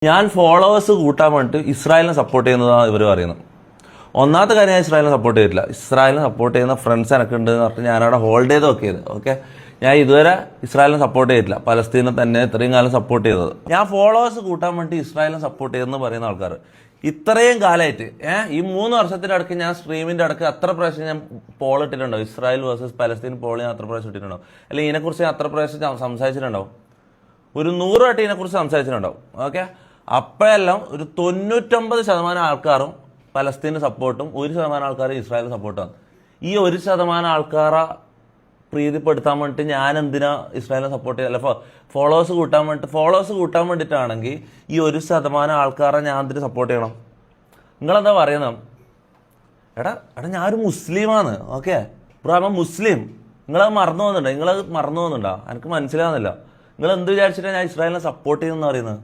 ഞാൻ ഫോളോവേഴ്സ് കൂട്ടാൻ വേണ്ടിയിട്ട് ഇസ്രായേലിനെ സപ്പോർട്ട് ചെയ്യുന്നതാണ് ഇവർ പറയുന്നത്. ഒന്നാമത്തെ കാര്യം, ഞാൻ ഇസ്രായേലിനെ സപ്പോർട്ട് ചെയ്തിട്ടില്ല. ഇസ്രായേലിനെ സപ്പോർട്ട് ചെയ്യുന്ന ഫ്രണ്ട്സ് എനിക്ക് ഉണ്ട് എന്ന് പറഞ്ഞിട്ട് ഞാനവിടെ ഹോൾഡ് ചെയ്ത് നോക്കിയത്. ഓക്കെ, ഞാൻ ഇതുവരെ ഇസ്രായേലിനെ സപ്പോർട്ട് ചെയ്തിട്ടില്ല. പലസ്തീനെ തന്നെ ഇത്രയും കാലം സപ്പോർട്ട് ചെയ്തത്. ഞാൻ ഫോളോവേഴ്സ് കൂട്ടാൻ വേണ്ടി ഇസ്രായേലിനെ സപ്പോർട്ട് ചെയ്തെന്ന് പറയുന്ന ആൾക്കാർ ഇത്രയും കാലമായിട്ട് ഈ 3 വർഷത്തിൻ്റെ അടുക്ക് ഞാൻ സ്ട്രീമിൻ്റെ അടുക്ക് അത്ര പ്രാവശ്യം ഞാൻ പോൾ ഇട്ടിട്ടുണ്ടാവും. ഇസ്രായേൽ വേഴ്സസ് പലസ്തീൻ പോൾ ഞാൻ അത്ര പ്രാവശ്യം ഇട്ടിട്ടുണ്ടാവും. അല്ലെങ്കിൽ ഇതിനെക്കുറിച്ച് ഞാൻ അത്ര പ്രാവശ്യം സംസാരിച്ചിട്ടുണ്ടാവും. ഒരു 100 വട്ടം ഇതിനെക്കുറിച്ച് സംസാരിച്ചിട്ടുണ്ടാവും. ഓക്കെ, അപ്പോഴെല്ലാം ഒരു 99% ആൾക്കാരും പലസ്തീന് സപ്പോർട്ടും 1% ആൾക്കാരും ഇസ്രായേലിന് സപ്പോർട്ടാണ്. ഈ 1% ആൾക്കാരെ പ്രീതിപ്പെടുത്താൻ വേണ്ടിയിട്ട് ഞാൻ എന്തിനാ ഇസ്രായേലിനെ സപ്പോർട്ട് ചെയ്യുക? അല്ല, ഫോളോവേഴ്സ് കൂട്ടാൻ വേണ്ടിയിട്ടാണെങ്കിൽ ഈ 1% ആൾക്കാരെ ഞാൻ എന്തിനു സപ്പോർട്ട് ചെയ്യണം? നിങ്ങളെന്താ പറയുന്നത്? എടാ ഞാനൊരു മുസ്ലിമാണ്. ഓക്കെ ബ്രോ, മുസ്ലിം. നിങ്ങളത് മറന്നു പോകുന്നുണ്ടോ? എനിക്ക് മനസ്സിലാവുന്നില്ല. നിങ്ങൾ എന്ത് വിചാരിച്ചിട്ടാണ് ഞാൻ ഇസ്രായേലിനെ സപ്പോർട്ട് ചെയ്യുമെന്ന് പറയുന്നത്?